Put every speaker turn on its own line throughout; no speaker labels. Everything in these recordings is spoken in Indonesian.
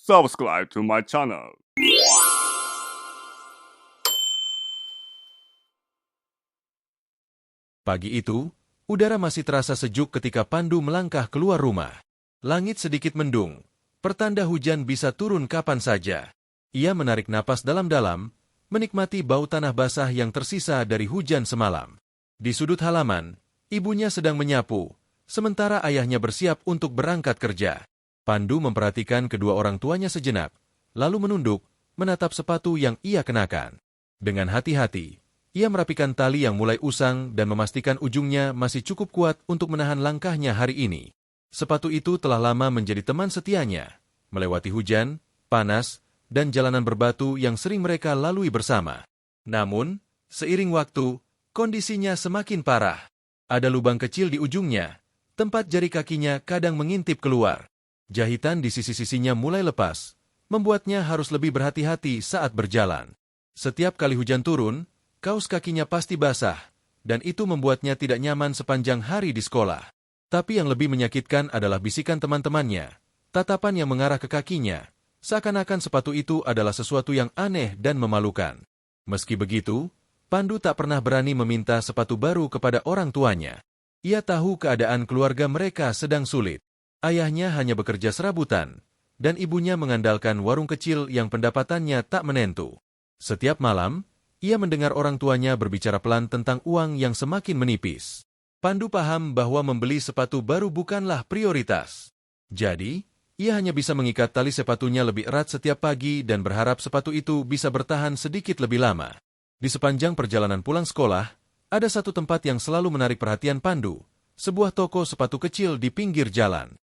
subscribe to my channel.
Pagi itu, udara masih terasa sejuk ketika Pandu melangkah keluar rumah. Langit sedikit mendung, pertanda hujan bisa turun kapan saja. Ia menarik napas dalam-dalam, menikmati bau tanah basah yang tersisa dari hujan semalam. Di sudut halaman, ibunya sedang menyapu, sementara ayahnya bersiap untuk berangkat kerja. Pandu memperhatikan kedua orang tuanya sejenak, lalu menunduk, menatap sepatu yang ia kenakan. Dengan hati-hati, ia merapikan tali yang mulai usang dan memastikan ujungnya masih cukup kuat untuk menahan langkahnya hari ini. Sepatu itu telah lama menjadi teman setianya, melewati hujan, panas, dan jalanan berbatu yang sering mereka lalui bersama. Namun, seiring waktu, kondisinya semakin parah. Ada lubang kecil di ujungnya, tempat jari kakinya kadang mengintip keluar. Jahitan di sisi-sisinya mulai lepas, membuatnya harus lebih berhati-hati saat berjalan. Setiap kali hujan turun, kaos kakinya pasti basah, dan itu membuatnya tidak nyaman sepanjang hari di sekolah. Tapi yang lebih menyakitkan adalah bisikan teman-temannya, tatapan yang mengarah ke kakinya, seakan-akan sepatu itu adalah sesuatu yang aneh dan memalukan. Meski begitu, Pandu tak pernah berani meminta sepatu baru kepada orang tuanya. Ia tahu keadaan keluarga mereka sedang sulit. Ayahnya hanya bekerja serabutan, dan ibunya mengandalkan warung kecil yang pendapatannya tak menentu. Setiap malam, ia mendengar orang tuanya berbicara pelan tentang uang yang semakin menipis. Pandu paham bahwa membeli sepatu baru bukanlah prioritas. Jadi, ia hanya bisa mengikat tali sepatunya lebih erat setiap pagi dan berharap sepatu itu bisa bertahan sedikit lebih lama. Di sepanjang perjalanan pulang sekolah, ada satu tempat yang selalu menarik perhatian Pandu, sebuah toko sepatu kecil di pinggir jalan.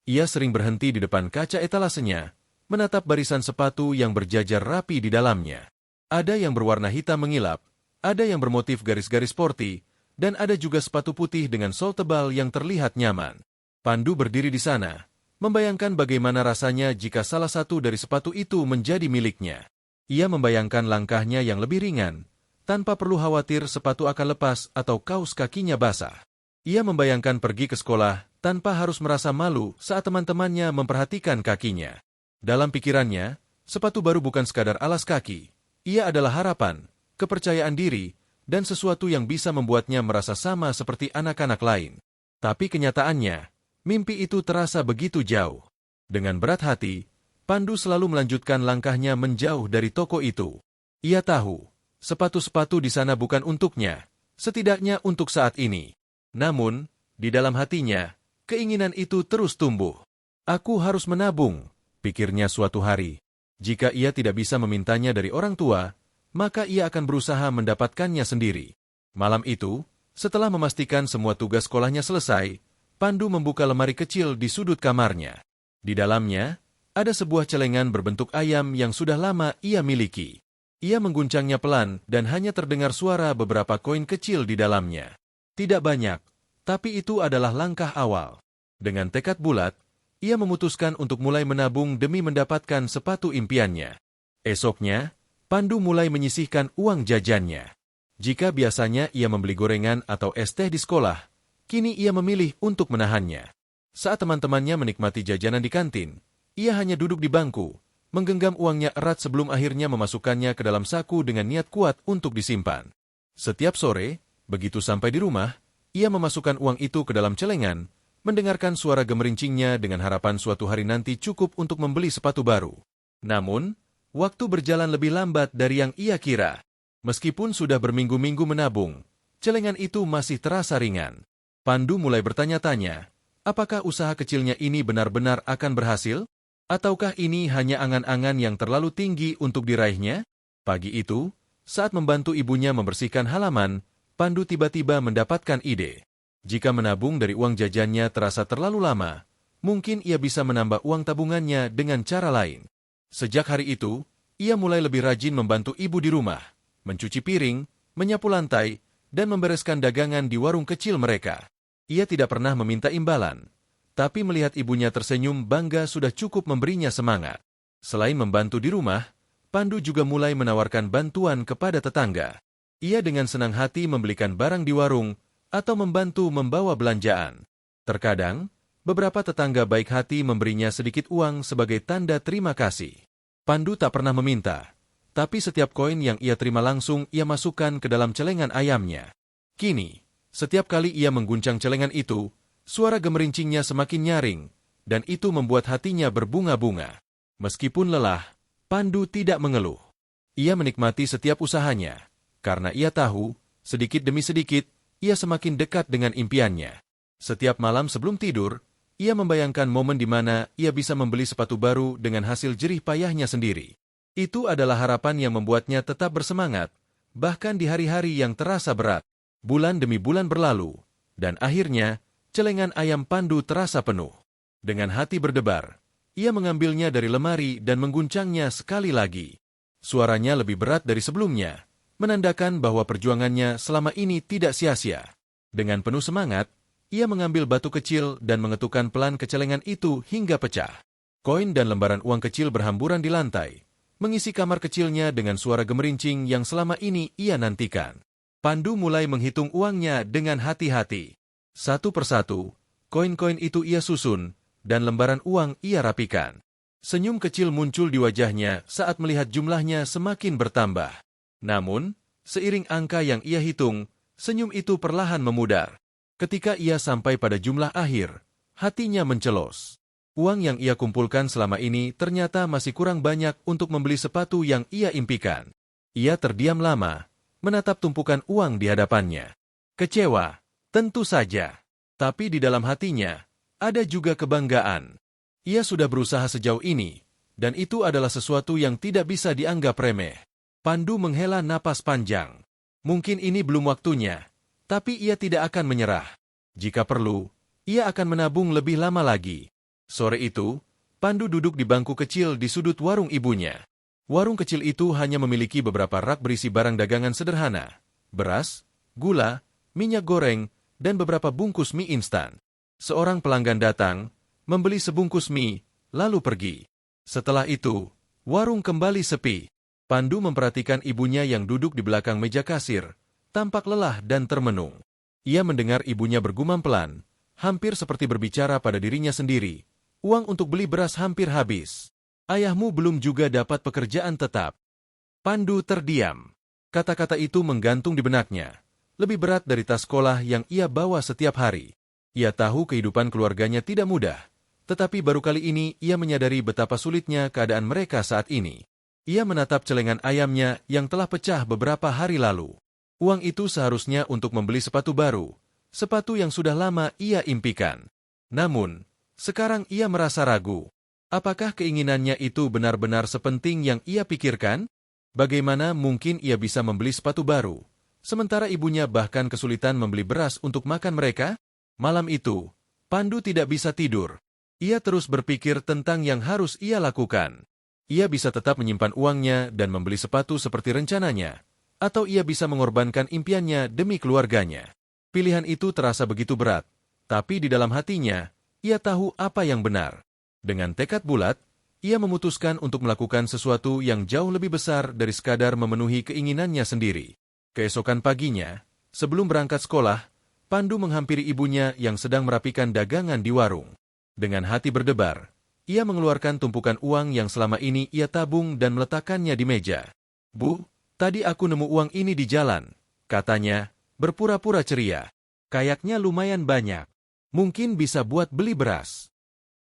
Ia sering berhenti di depan kaca etalasenya, menatap barisan sepatu yang berjajar rapi di dalamnya. Ada yang berwarna hitam mengilap, ada yang bermotif garis-garis sporty, dan ada juga sepatu putih dengan sol tebal yang terlihat nyaman. Pandu berdiri di sana, membayangkan bagaimana rasanya jika salah satu dari sepatu itu menjadi miliknya. Ia membayangkan langkahnya yang lebih ringan, tanpa perlu khawatir sepatu akan lepas atau kaos kakinya basah. Ia membayangkan pergi ke sekolah tanpa harus merasa malu saat teman-temannya memperhatikan kakinya. Dalam pikirannya, sepatu baru bukan sekadar alas kaki. Ia adalah harapan, kepercayaan diri, dan sesuatu yang bisa membuatnya merasa sama seperti anak-anak lain. Tapi kenyataannya, mimpi itu terasa begitu jauh. Dengan berat hati, Pandu selalu melanjutkan langkahnya menjauh dari toko itu. Ia tahu, sepatu-sepatu di sana bukan untuknya, setidaknya untuk saat ini. Namun, di dalam hatinya, keinginan itu terus tumbuh. Aku harus menabung, pikirnya suatu hari. Jika ia tidak bisa memintanya dari orang tua, maka ia akan berusaha mendapatkannya sendiri. Malam itu, setelah memastikan semua tugas sekolahnya selesai, Pandu membuka lemari kecil di sudut kamarnya. Di dalamnya, ada sebuah celengan berbentuk ayam yang sudah lama ia miliki. Ia mengguncangnya pelan dan hanya terdengar suara beberapa koin kecil di dalamnya. Tidak banyak, tapi itu adalah langkah awal. Dengan tekad bulat, ia memutuskan untuk mulai menabung demi mendapatkan sepatu impiannya. Esoknya, Pandu mulai menyisihkan uang jajannya. Jika biasanya ia membeli gorengan atau es teh di sekolah, kini ia memilih untuk menahannya. Saat teman-temannya menikmati jajanan di kantin, ia hanya duduk di bangku, menggenggam uangnya erat sebelum akhirnya memasukkannya ke dalam saku dengan niat kuat untuk disimpan. Setiap sore, begitu sampai di rumah, ia memasukkan uang itu ke dalam celengan, mendengarkan suara gemerincingnya dengan harapan suatu hari nanti cukup untuk membeli sepatu baru. Namun, waktu berjalan lebih lambat dari yang ia kira. Meskipun sudah berminggu-minggu menabung, celengan itu masih terasa ringan. Pandu mulai bertanya-tanya, apakah usaha kecilnya ini benar-benar akan berhasil? Ataukah ini hanya angan-angan yang terlalu tinggi untuk diraihnya? Pagi itu, saat membantu ibunya membersihkan halaman, Pandu tiba-tiba mendapatkan ide. Jika menabung dari uang jajannya terasa terlalu lama, mungkin ia bisa menambah uang tabungannya dengan cara lain. Sejak hari itu, ia mulai lebih rajin membantu ibu di rumah, mencuci piring, menyapu lantai, dan membereskan dagangan di warung kecil mereka. Ia tidak pernah meminta imbalan, tapi melihat ibunya tersenyum bangga sudah cukup memberinya semangat. Selain membantu di rumah, Pandu juga mulai menawarkan bantuan kepada tetangga. Ia dengan senang hati membelikan barang di warung atau membantu membawa belanjaan. Terkadang, beberapa tetangga baik hati memberinya sedikit uang sebagai tanda terima kasih. Pandu tak pernah meminta, tapi setiap koin yang ia terima langsung ia masukkan ke dalam celengan ayamnya. Kini, setiap kali ia mengguncang celengan itu, suara gemerincingnya semakin nyaring, dan itu membuat hatinya berbunga-bunga. Meskipun lelah, Pandu tidak mengeluh. Ia menikmati setiap usahanya, karena ia tahu, sedikit demi sedikit, ia semakin dekat dengan impiannya. Setiap malam sebelum tidur, ia membayangkan momen di mana ia bisa membeli sepatu baru dengan hasil jerih payahnya sendiri. Itu adalah harapan yang membuatnya tetap bersemangat, bahkan di hari-hari yang terasa berat. Bulan demi bulan berlalu, dan akhirnya, celengan ayam Pandu terasa penuh. Dengan hati berdebar, ia mengambilnya dari lemari dan mengguncangnya sekali lagi. Suaranya lebih berat dari sebelumnya, menandakan bahwa perjuangannya selama ini tidak sia-sia. Dengan penuh semangat, ia mengambil batu kecil dan mengetukkan pelan ke celengan itu hingga pecah. Koin dan lembaran uang kecil berhamburan di lantai, mengisi kamar kecilnya dengan suara gemerincing yang selama ini ia nantikan. Pandu mulai menghitung uangnya dengan hati-hati. Satu persatu, koin-koin itu ia susun, dan lembaran uang ia rapikan. Senyum kecil muncul di wajahnya saat melihat jumlahnya semakin bertambah. Namun, seiring angka yang ia hitung, senyum itu perlahan memudar. Ketika ia sampai pada jumlah akhir, hatinya mencelos. Uang yang ia kumpulkan selama ini ternyata masih kurang banyak untuk membeli sepatu yang ia impikan. Ia terdiam lama, menatap tumpukan uang di hadapannya. Kecewa, tentu saja. Tapi di dalam hatinya, ada juga kebanggaan. Ia sudah berusaha sejauh ini, dan itu adalah sesuatu yang tidak bisa dianggap remeh. Pandu menghela napas panjang. Mungkin ini belum waktunya, tapi ia tidak akan menyerah. Jika perlu, ia akan menabung lebih lama lagi. Sore itu, Pandu duduk di bangku kecil di sudut warung ibunya. Warung kecil itu hanya memiliki beberapa rak berisi barang dagangan sederhana, beras, gula, minyak goreng, dan beberapa bungkus mie instan. Seorang pelanggan datang, membeli sebungkus mie, lalu pergi. Setelah itu, warung kembali sepi. Pandu memperhatikan ibunya yang duduk di belakang meja kasir, tampak lelah dan termenung. Ia mendengar ibunya bergumam pelan, hampir seperti berbicara pada dirinya sendiri. Uang untuk beli beras hampir habis. Ayahmu belum juga dapat pekerjaan tetap. Pandu terdiam. Kata-kata itu menggantung di benaknya. Lebih berat dari tas sekolah yang ia bawa setiap hari. Ia tahu kehidupan keluarganya tidak mudah. Tetapi baru kali ini ia menyadari betapa sulitnya keadaan mereka saat ini. Ia menatap celengan ayamnya yang telah pecah beberapa hari lalu. Uang itu seharusnya untuk membeli sepatu baru. Sepatu yang sudah lama ia impikan. Namun, sekarang ia merasa ragu. Apakah keinginannya itu benar-benar sepenting yang ia pikirkan? Bagaimana mungkin ia bisa membeli sepatu baru, sementara ibunya bahkan kesulitan membeli beras untuk makan mereka? Malam itu, Pandu tidak bisa tidur. Ia terus berpikir tentang yang harus ia lakukan. Ia bisa tetap menyimpan uangnya dan membeli sepatu seperti rencananya, atau ia bisa mengorbankan impiannya demi keluarganya. Pilihan itu terasa begitu berat, tapi di dalam hatinya, ia tahu apa yang benar. Dengan tekad bulat, ia memutuskan untuk melakukan sesuatu yang jauh lebih besar dari sekadar memenuhi keinginannya sendiri. Keesokan paginya, sebelum berangkat sekolah, Pandu menghampiri ibunya yang sedang merapikan dagangan di warung. Dengan hati berdebar, ia mengeluarkan tumpukan uang yang selama ini ia tabung dan meletakkannya di meja. "Bu, tadi aku nemu uang ini di jalan," katanya, berpura-pura ceria. "Kayaknya lumayan banyak. Mungkin bisa buat beli beras."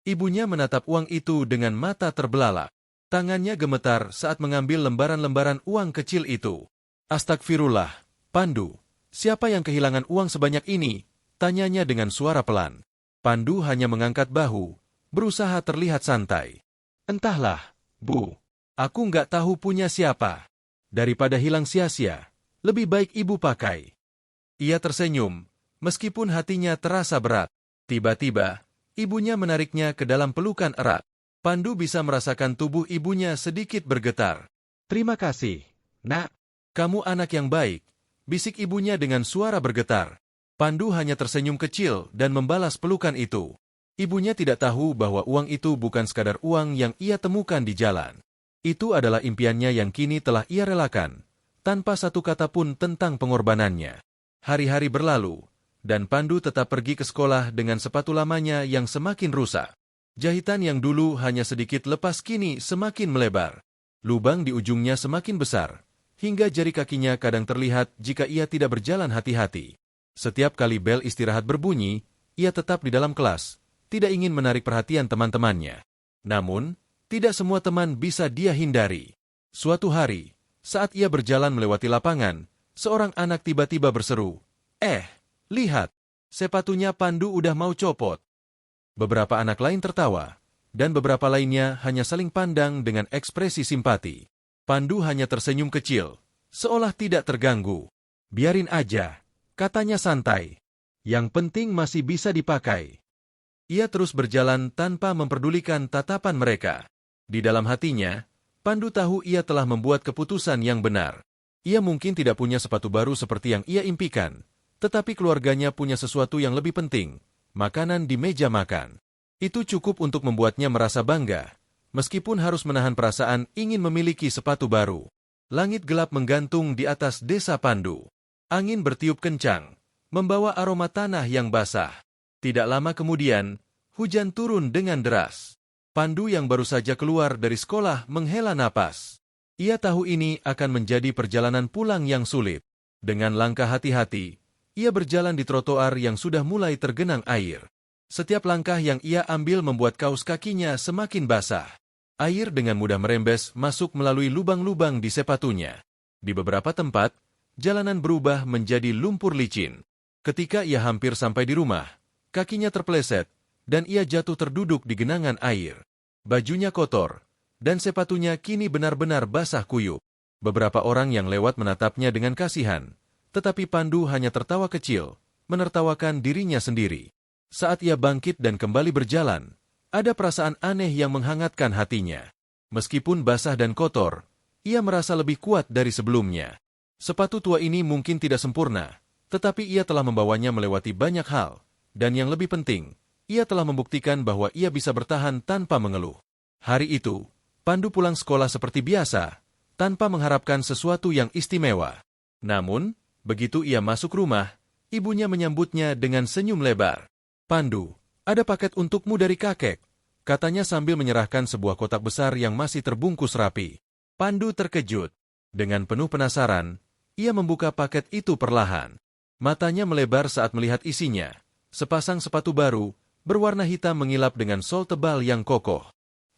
Ibunya menatap uang itu dengan mata terbelalak. Tangannya gemetar saat mengambil lembaran-lembaran uang kecil itu. "Astagfirullah, Pandu, siapa yang kehilangan uang sebanyak ini?" tanyanya dengan suara pelan. Pandu hanya mengangkat bahu, berusaha terlihat santai. "Entahlah, Bu. Aku nggak tahu punya siapa. Daripada hilang sia-sia, lebih baik Ibu pakai." Ia tersenyum, meskipun hatinya terasa berat. Tiba-tiba, ibunya menariknya ke dalam pelukan erat. Pandu bisa merasakan tubuh ibunya sedikit bergetar. "Terima kasih, Nak. Kamu anak yang baik," bisik ibunya dengan suara bergetar. Pandu hanya tersenyum kecil dan membalas pelukan itu. Ibunya tidak tahu bahwa uang itu bukan sekadar uang yang ia temukan di jalan. Itu adalah impiannya yang kini telah ia relakan, tanpa satu kata pun tentang pengorbanannya. Hari-hari berlalu, Dan Pandu tetap pergi ke sekolah dengan sepatu lamanya yang semakin rusak. Jahitan yang dulu hanya sedikit lepas kini semakin melebar. Lubang di ujungnya semakin besar, hingga jari kakinya kadang terlihat jika ia tidak berjalan hati-hati. Setiap kali bel istirahat berbunyi, ia tetap di dalam kelas, tidak ingin menarik perhatian teman-temannya. Namun, tidak semua teman bisa dia hindari. Suatu hari, saat ia berjalan melewati lapangan, seorang anak tiba-tiba berseru, lihat, sepatunya Pandu udah mau copot." Beberapa anak lain tertawa, dan beberapa lainnya hanya saling pandang dengan ekspresi simpati. Pandu hanya tersenyum kecil, seolah tidak terganggu. "Biarin aja," katanya santai. "Yang penting masih bisa dipakai." Ia terus berjalan tanpa memperdulikan tatapan mereka. Di dalam hatinya, Pandu tahu ia telah membuat keputusan yang benar. Ia mungkin tidak punya sepatu baru seperti yang ia impikan, tetapi keluarganya punya sesuatu yang lebih penting, makanan di meja makan. Itu cukup untuk membuatnya merasa bangga, meskipun harus menahan perasaan ingin memiliki sepatu baru. Langit gelap menggantung di atas desa Pandu. Angin bertiup kencang, membawa aroma tanah yang basah. Tidak lama kemudian, hujan turun dengan deras. Pandu yang baru saja keluar dari sekolah menghela napas. Ia tahu ini akan menjadi perjalanan pulang yang sulit. Dengan langkah hati-hati, ia berjalan di trotoar yang sudah mulai tergenang air. Setiap langkah yang ia ambil membuat kaos kakinya semakin basah. Air dengan mudah merembes masuk melalui lubang-lubang di sepatunya. Di beberapa tempat, jalanan berubah menjadi lumpur licin. Ketika ia hampir sampai di rumah, kakinya terpeleset, dan ia jatuh terduduk di genangan air. Bajunya kotor, dan sepatunya kini benar-benar basah kuyup. Beberapa orang yang lewat menatapnya dengan kasihan, tetapi Pandu hanya tertawa kecil, menertawakan dirinya sendiri. Saat ia bangkit dan kembali berjalan, ada perasaan aneh yang menghangatkan hatinya. Meskipun basah dan kotor, ia merasa lebih kuat dari sebelumnya. Sepatu tua ini mungkin tidak sempurna, tetapi ia telah membawanya melewati banyak hal, dan yang lebih penting, ia telah membuktikan bahwa ia bisa bertahan tanpa mengeluh. Hari itu, Pandu pulang sekolah seperti biasa, tanpa mengharapkan sesuatu yang istimewa. Namun, begitu ia masuk rumah, ibunya menyambutnya dengan senyum lebar. "Pandu, ada paket untukmu dari kakek," katanya sambil menyerahkan sebuah kotak besar yang masih terbungkus rapi. Pandu terkejut. Dengan penuh penasaran, ia membuka paket itu perlahan. Matanya melebar saat melihat isinya. Sepasang sepatu baru, berwarna hitam mengilap dengan sol tebal yang kokoh.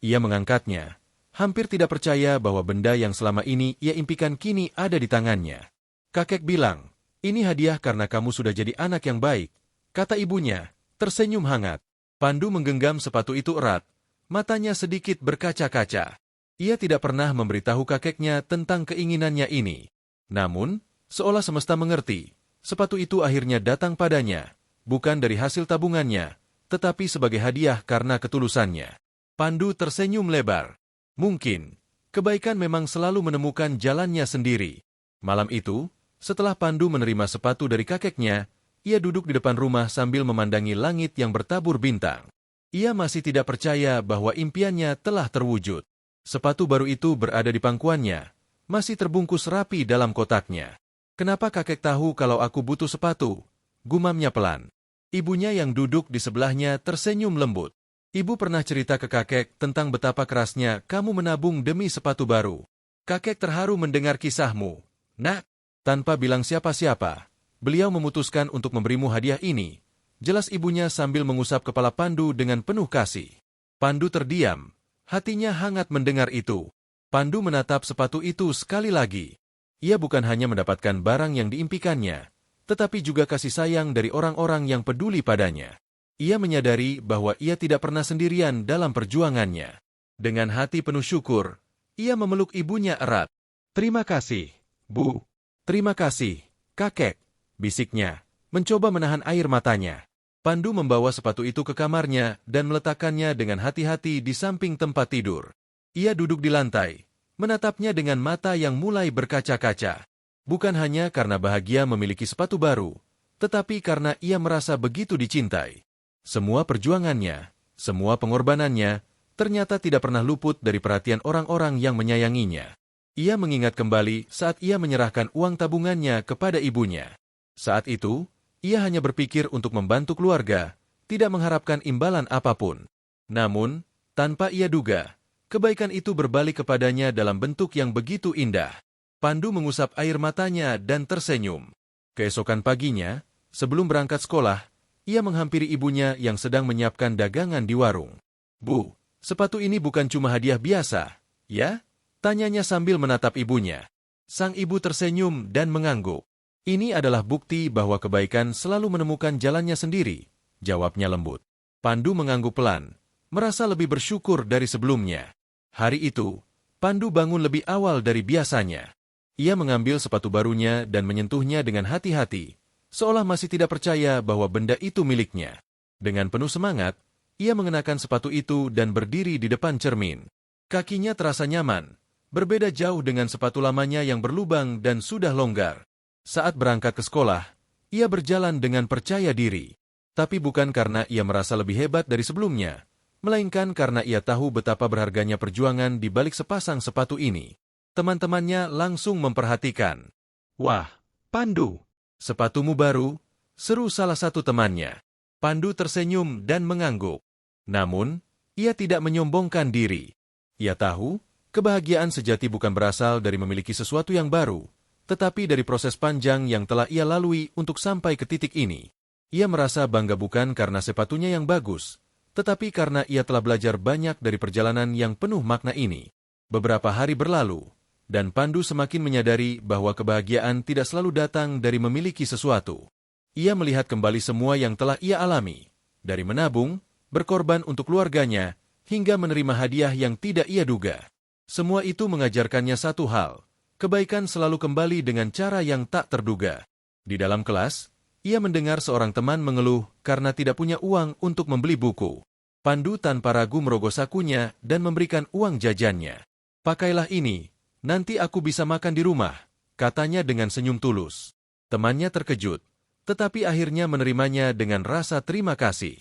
Ia mengangkatnya, hampir tidak percaya bahwa benda yang selama ini ia impikan kini ada di tangannya. Kakek bilang, "Ini hadiah karena kamu sudah jadi anak yang baik," kata ibunya, tersenyum hangat. Pandu menggenggam sepatu itu erat, matanya sedikit berkaca-kaca. Ia tidak pernah memberitahu kakeknya tentang keinginannya ini. Namun, seolah semesta mengerti, sepatu itu akhirnya datang padanya, bukan dari hasil tabungannya, tetapi sebagai hadiah karena ketulusannya. Pandu tersenyum lebar. Mungkin, kebaikan memang selalu menemukan jalannya sendiri. Malam itu, setelah Pandu menerima sepatu dari kakeknya, ia duduk di depan rumah sambil memandangi langit yang bertabur bintang. Ia masih tidak percaya bahwa impiannya telah terwujud. Sepatu baru itu berada di pangkuannya, masih terbungkus rapi dalam kotaknya. "Kenapa kakek tahu kalau aku butuh sepatu?" gumamnya pelan. Ibunya yang duduk di sebelahnya tersenyum lembut. "Ibu pernah cerita ke kakek tentang betapa kerasnya kamu menabung demi sepatu baru. Kakek terharu mendengar kisahmu. Nak." Tanpa bilang siapa-siapa, beliau memutuskan untuk memberimu hadiah ini. Jelas ibunya sambil mengusap kepala Pandu dengan penuh kasih. Pandu terdiam, hatinya hangat mendengar itu. Pandu menatap sepatu itu sekali lagi. Ia bukan hanya mendapatkan barang yang diimpikannya, tetapi juga kasih sayang dari orang-orang yang peduli padanya. Ia menyadari bahwa ia tidak pernah sendirian dalam perjuangannya. Dengan hati penuh syukur, ia memeluk ibunya erat. "Terima kasih, Bu." "Terima kasih, kakek," bisiknya, mencoba menahan air matanya. Pandu membawa sepatu itu ke kamarnya dan meletakkannya dengan hati-hati di samping tempat tidur. Ia duduk di lantai, menatapnya dengan mata yang mulai berkaca-kaca. Bukan hanya karena bahagia memiliki sepatu baru, tetapi karena ia merasa begitu dicintai. Semua perjuangannya, semua pengorbanannya, ternyata tidak pernah luput dari perhatian orang-orang yang menyayanginya. Ia mengingat kembali saat ia menyerahkan uang tabungannya kepada ibunya. Saat itu, Ia hanya berpikir untuk membantu keluarga, tidak mengharapkan imbalan apapun. Namun, tanpa ia duga, kebaikan itu berbalik kepadanya dalam bentuk yang begitu indah. Pandu mengusap air matanya dan tersenyum. Keesokan paginya, sebelum berangkat sekolah, ia menghampiri ibunya yang sedang menyiapkan dagangan di warung. "Bu, sepatu ini bukan cuma hadiah biasa, ya?" tanyanya sambil menatap ibunya. Sang ibu tersenyum dan mengangguk. "Ini adalah bukti bahwa kebaikan selalu menemukan jalannya sendiri," jawabnya lembut. Pandu mengangguk pelan, merasa lebih bersyukur dari sebelumnya. Hari itu, Pandu bangun lebih awal dari biasanya. Ia mengambil sepatu barunya dan menyentuhnya dengan hati-hati, seolah masih tidak percaya bahwa benda itu miliknya. Dengan penuh semangat, ia mengenakan sepatu itu dan berdiri di depan cermin. Kakinya terasa nyaman, berbeda jauh dengan sepatu lamanya yang berlubang dan sudah longgar. Saat berangkat ke sekolah, ia berjalan dengan percaya diri. Tapi bukan karena ia merasa lebih hebat dari sebelumnya, melainkan karena ia tahu betapa berharganya perjuangan di balik sepasang sepatu ini. Teman-temannya langsung memperhatikan. "Wah, Pandu, sepatumu baru?" seru salah satu temannya. Pandu tersenyum dan mengangguk. Namun, ia tidak menyombongkan diri. Ia tahu, kebahagiaan sejati bukan berasal dari memiliki sesuatu yang baru, tetapi dari proses panjang yang telah ia lalui untuk sampai ke titik ini. Ia merasa bangga bukan karena sepatunya yang bagus, tetapi karena ia telah belajar banyak dari perjalanan yang penuh makna ini. Beberapa hari berlalu, dan Pandu semakin menyadari bahwa kebahagiaan tidak selalu datang dari memiliki sesuatu. Ia melihat kembali semua yang telah ia alami, dari menabung, berkorban untuk keluarganya, hingga menerima hadiah yang tidak ia duga. Semua itu mengajarkannya satu hal, kebaikan selalu kembali dengan cara yang tak terduga. Di dalam kelas, ia mendengar seorang teman mengeluh karena tidak punya uang untuk membeli buku. Pandu tanpa ragu merogoh sakunya dan memberikan uang jajannya. "Pakailah ini, nanti aku bisa makan di rumah," katanya dengan senyum tulus. Temannya terkejut, tetapi akhirnya menerimanya dengan rasa terima kasih.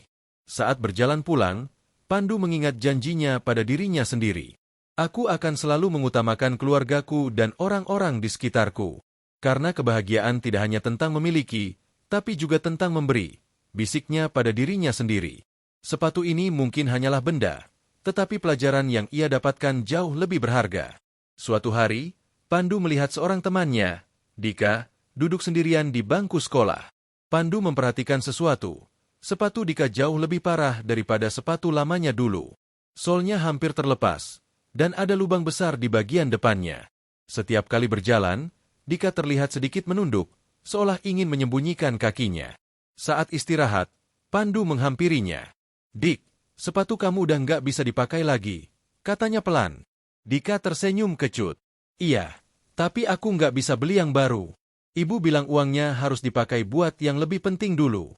Saat berjalan pulang, Pandu mengingat janjinya pada dirinya sendiri. "Aku akan selalu mengutamakan keluargaku dan orang-orang di sekitarku. Karena kebahagiaan tidak hanya tentang memiliki, tapi juga tentang memberi," bisiknya pada dirinya sendiri. Sepatu ini mungkin hanyalah benda, tetapi pelajaran yang ia dapatkan jauh lebih berharga. Suatu hari, Pandu melihat seorang temannya, Dika, duduk sendirian di bangku sekolah. Pandu memperhatikan sesuatu. Sepatu Dika jauh lebih parah daripada sepatu lamanya dulu. Solnya hampir terlepas, dan ada lubang besar di bagian depannya. Setiap kali berjalan, Dika terlihat sedikit menunduk, seolah ingin menyembunyikan kakinya. Saat istirahat, Pandu menghampirinya. "Dik, sepatu kamu udah nggak bisa dipakai lagi," katanya pelan. Dika tersenyum kecut. "Iya, tapi aku nggak bisa beli yang baru. Ibu bilang uangnya harus dipakai buat yang lebih penting dulu."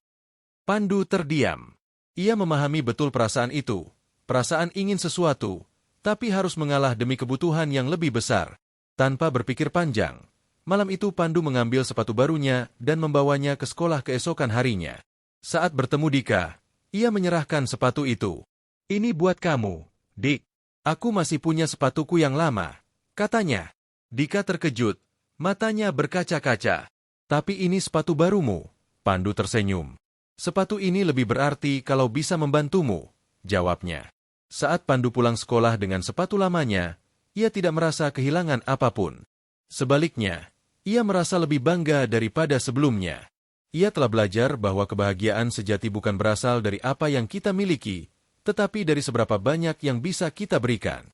Pandu terdiam. Ia memahami betul perasaan itu. Perasaan ingin sesuatu, tapi harus mengalah demi kebutuhan yang lebih besar. Tanpa berpikir panjang, malam itu Pandu mengambil sepatu barunya dan membawanya ke sekolah keesokan harinya. Saat bertemu Dika, ia menyerahkan sepatu itu. "Ini buat kamu, Dik. Aku masih punya sepatuku yang lama," katanya. Dika terkejut, matanya berkaca-kaca. "Tapi ini sepatu barumu," Pandu tersenyum. "Sepatu ini lebih berarti kalau bisa membantumu," jawabnya. Saat Pandu pulang sekolah dengan sepatu lamanya, ia tidak merasa kehilangan apapun. Sebaliknya, ia merasa lebih bangga daripada sebelumnya. Ia telah belajar bahwa kebahagiaan sejati bukan berasal dari apa yang kita miliki, tetapi dari seberapa banyak yang bisa kita berikan.